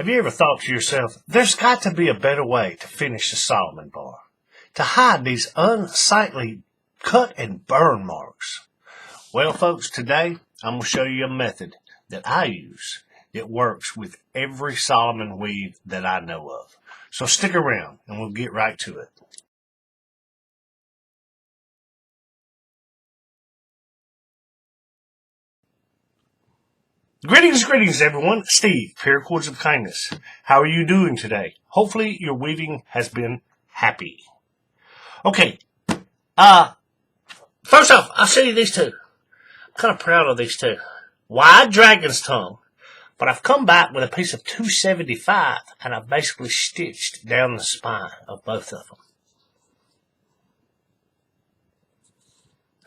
Have you ever thought to yourself, there's got to be a better way to finish the Solomon bar, to hide these unsightly cut and burn marks? Well, folks, today I'm going to show you a method that I use that works with every Solomon weave that I know of. So stick around and we'll get right to it. Greetings, everyone. Steve, Paracords of Kindness. How are you doing today? Hopefully your weaving has been happy. Okay, first off, I'll show you these two. I'm kind of proud of these two. Wide dragon's tongue, but I've come back with a piece of 275, and I've basically stitched down the spine of both of them.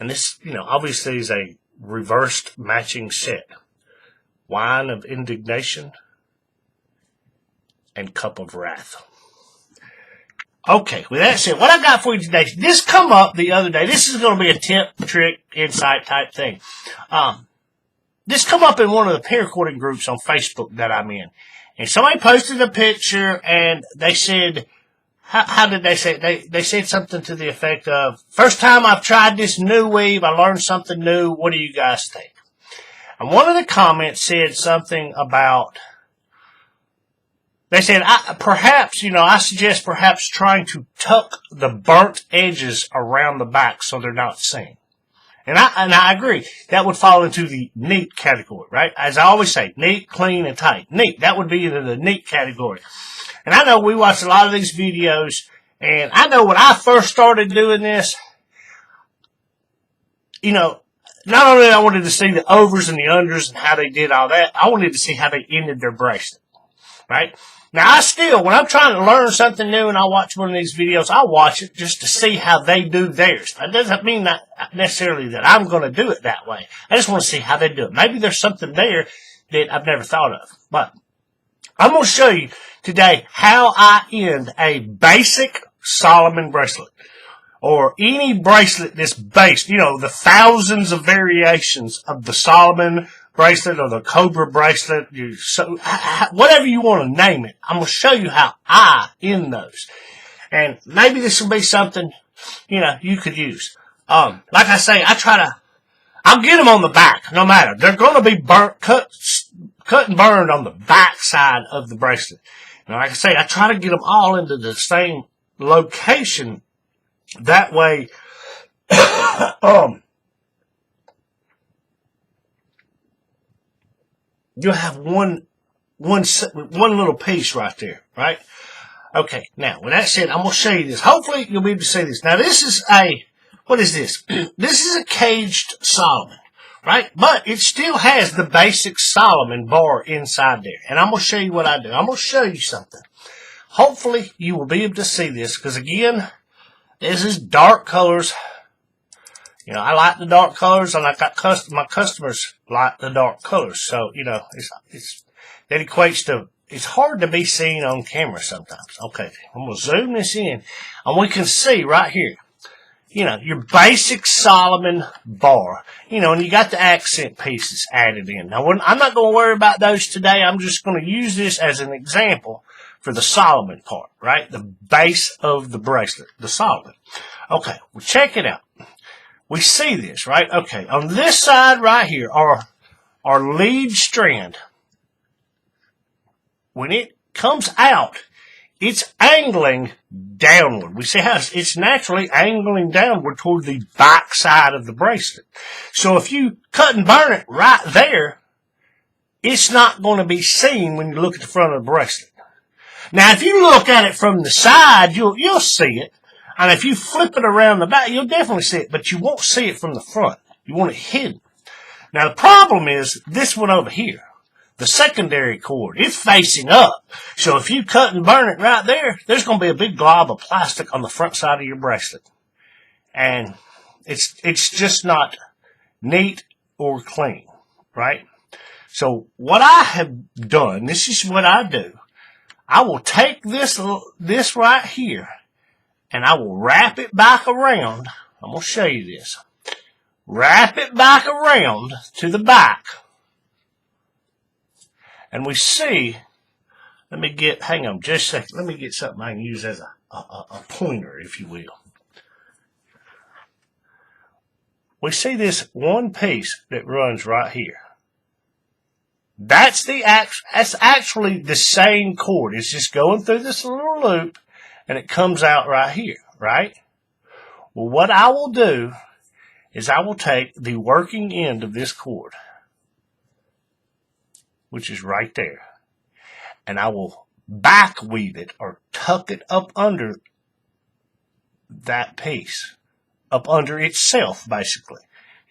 And this, obviously is a reversed matching set. Wine of indignation and cup of wrath. Okay, with that said, what I got for you today, this come up the other day. This is going to be a tip, trick, insight type thing. This come up in one of the paracording groups on Facebook that I'm in. And somebody posted a picture and they said, how did they say it? They said something to the effect of, first time I've tried this new weave, I learned something new. What do you guys think? And one of the comments said something about, they said, I suggest perhaps trying to tuck the burnt edges around the back so they're not seen. And I agree. That would fall into the neat category, right? As I always say, neat, clean, and tight. Neat. That would be in the neat category. And I know we watch a lot of these videos, and I know when I first started doing this, not only I wanted to see the overs and the unders and how they did all that, I wanted to see how they ended their bracelet, right? Now, when I'm trying to learn something new and I watch one of these videos, I watch it just to see how they do theirs. That doesn't mean that necessarily that I'm going to do it that way. I just want to see how they do it. Maybe there's something there that I've never thought of. But I'm going to show you today how I end a basic Solomon bracelet. Or any bracelet that's based, the thousands of variations of the Solomon bracelet or the Cobra bracelet, whatever you want to name it. I'm going to show you how I end those. And maybe this will be something, you could use. Like I say, I'll get them on the back, no matter. They're going to be cut and burned on the back side of the bracelet. And like I say, I try to get them all into the same location. That way, you'll have one little piece right there, right? Okay, now, with that said, I'm going to show you this. Hopefully, you'll be able to see this. Now, this is what is this? This is a caged Solomon, right? But it still has the basic Solomon bar inside there. And I'm going to show you what I do. I'm going to show you something. Hopefully, you will be able to see this, because again, this is dark colors. I like the dark colors, and I got my customers like the dark colors. So, that equates to, it's hard to be seen on camera sometimes. Okay, I'm going to zoom this in, and we can see right here, your basic Solomon bar, and you got the accent pieces added in. Now, I'm not going to worry about those today. I'm just going to use this as an example for the Solomon part, right? The base of the bracelet, the Solomon. Okay, well, check it out. We see this, right? Okay, on this side right here, our lead strand, when it comes out, it's angling downward. We see how it's naturally angling downward toward the back side of the bracelet. So if you cut and burn it right there, it's not going to be seen when you look at the front of the bracelet. Now, if you look at it from the side, you'll see it. And if you flip it around the back, you'll definitely see it. But you won't see it from the front. You want it hidden. Now, the problem is this one over here, the secondary cord, it's facing up. So if you cut and burn it right there, there's going to be a big glob of plastic on the front side of your bracelet. And it's just not neat or clean, right? So what I have done, this is what I do. I will take this right here, and I will wrap it back around. I'm going to show you this. Wrap it back around to the back. And we see let me get, hang on just a second. Let me get something I can use as a pointer, if you will. We see this one piece that runs right here. That's actually the same cord. It's just going through this little loop, and it comes out right here, right? Well, what I will do is I will take the working end of this cord, which is right there, and I will back weave it or tuck it up under that piece, up under itself, basically.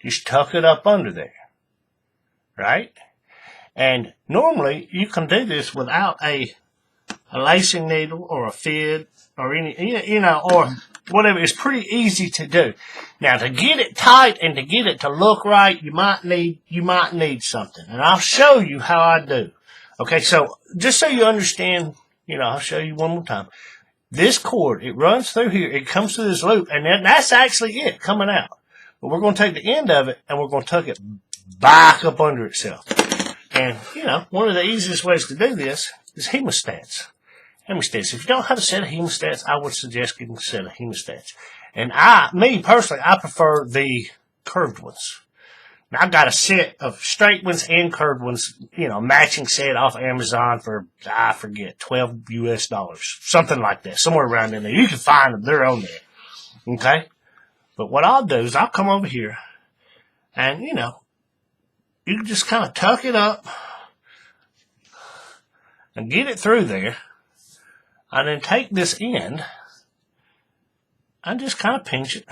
Just tuck it up under there, right? And normally you can do this without a lacing needle or a fid or any, or whatever. It's pretty easy to do. Now, to get it tight and to get it to look right, you might need something. And I'll show you how I do. Okay, so just so you understand, I'll show you one more time. This cord, it runs through here, it comes through this loop, and then that's actually it coming out. But we're going to take the end of it and we're going to tuck it back up under itself. And, one of the easiest ways to do this is hemostats. Hemostats. If you don't have a set of hemostats, I would suggest getting a set of hemostats. And me personally, I prefer the curved ones. Now, I've got a set of straight ones and curved ones, matching set off Amazon for, I forget, $12 US, something like that, somewhere around in there. You can find them. They're on there. Okay? But what I'll do is I'll come over here and, you can just kind of tuck it up and get it through there. And then take this end and just kind of pinch it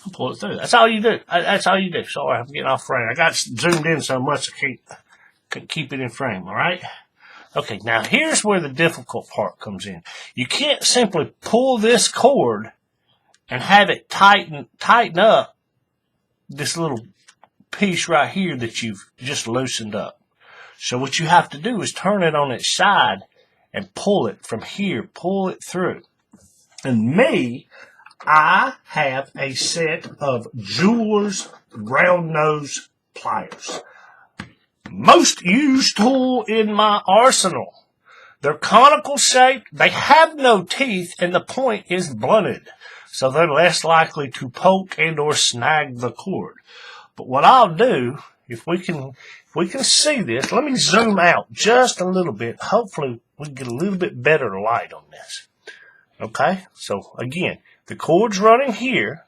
and pull it through. That's all you do. That's all you do. Sorry, I'm getting off frame. I got zoomed in so much I can't keep it in frame, all right? Okay, now here's where the difficult part comes in. You can't simply pull this cord and have it tighten up this little piece right here that you've just loosened up. So what you have to do is turn it on its side and pull it from here, pull it through. And I have a set of jeweler's round nose pliers. Most used tool in my arsenal. They're conical shaped, they have no teeth, and the point is blunted. So they're less likely to poke and or snag the cord. But what I'll do, if we can see this, let me zoom out just a little bit. Hopefully we can get a little bit better light on this. Okay, so again, the cord's running here.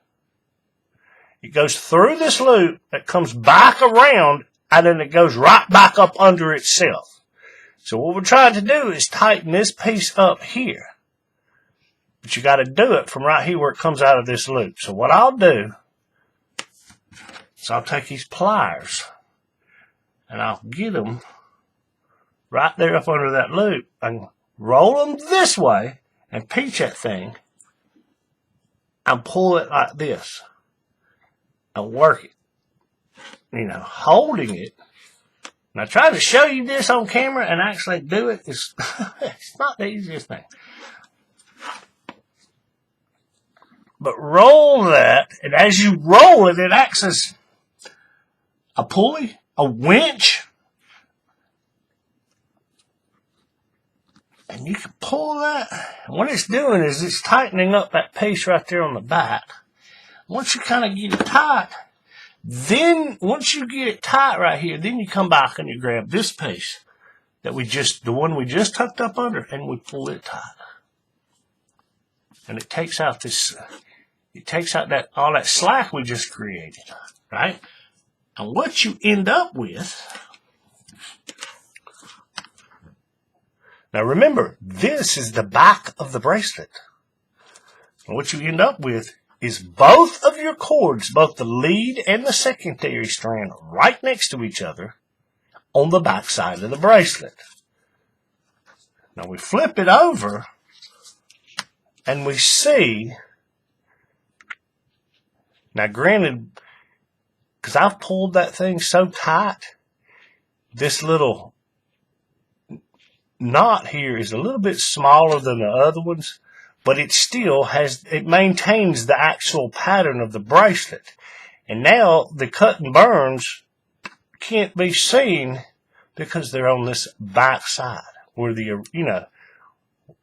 It goes through this loop, it comes back around, and then it goes right back up under itself. So what we're trying to do is tighten this piece up here. But you got to do it from right here where it comes out of this loop. So what I'll do is I'll take these pliers and I'll get them right there up under that loop and roll them this way and pinch that thing and pull it like this and work it, holding it. Now, trying to show you this on camera and actually do it is it's not the easiest thing. But roll that, and as you roll it, it acts as a pulley, a winch. And you can pull that. And what it's doing is it's tightening up that piece right there on the back. Once you kind of get it tight, then once you get it tight right here, then you come back and you grab this piece that the one we just tucked up under, and we pull it tight. And it takes out all that slack we just created, right? And what you end up with, now remember, this is the back of the bracelet. And what you end up with is both of your cords, both the lead and the secondary strand, right next to each other on the back side of the bracelet. Now we flip it over and we see, now granted, because I've pulled that thing so tight, this little knot here is a little bit smaller than the other ones, but it still it maintains the actual pattern of the bracelet. And now the cut and burns can't be seen because they're on this back side. or the,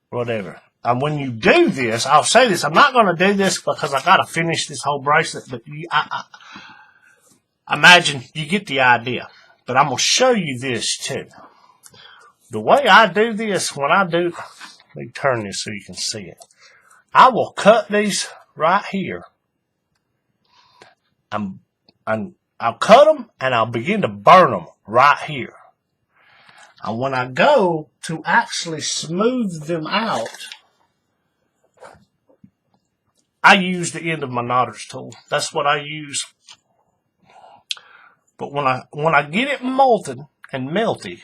whatever. And when you do this, I'll say this, I'm not going to do this because I got to finish this whole bracelet, but I imagine you get the idea. But I'm going to show you this too. The way I do this, let me turn this so you can see it. I will cut these right here. I'll cut them and I'll begin to burn them right here. And when I go to actually smooth them out, I use the end of my knotter's tool. That's what I use. But when I get it molten and melty,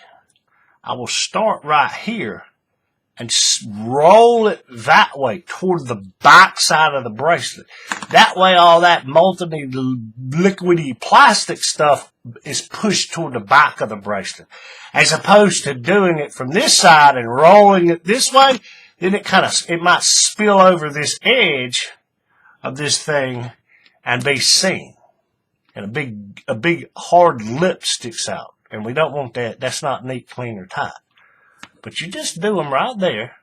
I will start right here and roll it that way toward the back side of the bracelet. That way all that molten, liquidy plastic stuff is pushed toward the back of the bracelet. As opposed to doing it from this side and rolling it this way, then it might spill over this edge of this thing and be seen. And a big hard lip sticks out. And we don't want that. That's not neat, clean, or tight. But you just do them right there.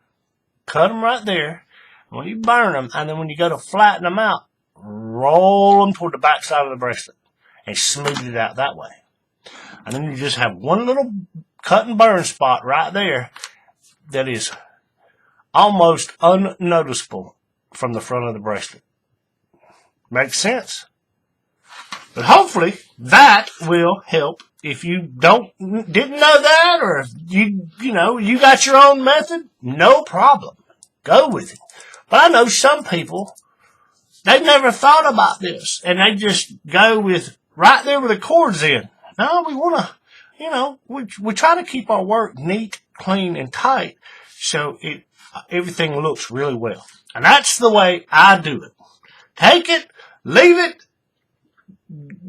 Cut them right there. When you burn them, and then when you go to flatten them out, roll them toward the back side of the bracelet and smooth it out that way. And then you just have one little cut and burn spot right there that is almost unnoticeable from the front of the bracelet. Makes sense? But hopefully that will help. If you didn't know that, or if you got your own method, no problem. Go with it. But I know some people, they've never thought about this, and they just go with right there with the cords in. No, we want to, we try to keep our work neat, clean, and tight, so everything looks really well. And that's the way I do it. Take it, leave it,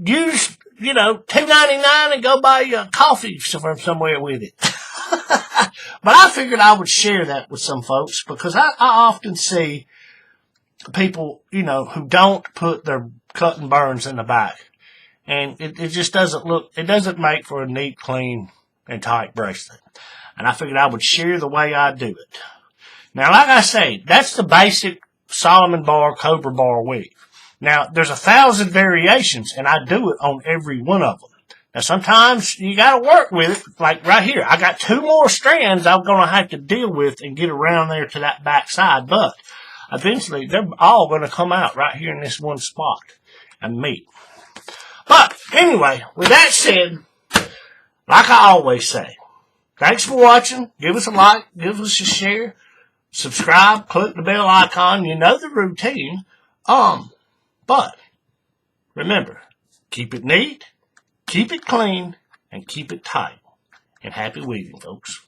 use $2.99 and go buy you a coffee from somewhere with it. But I figured I would share that with some folks because I often see people, who don't put their cut and burns in the back. And it just it doesn't make for a neat, clean, and tight bracelet. And I figured I would share the way I do it. Now, like I say, that's the basic Solomon bar, Cobra bar weave. Now, there's 1,000 variations, and I do it on every one of them. Now, sometimes you got to work with it, like right here. I got 2 more strands I'm going to have to deal with and get around there to that back side, but eventually they're all going to come out right here in this one spot and meet. But anyway, with that said, like I always say, thanks for watching. Give us a like, give us a share, subscribe, click the bell icon. You know the routine. But remember, keep it neat, keep it clean, and keep it tight. And happy weaving, folks.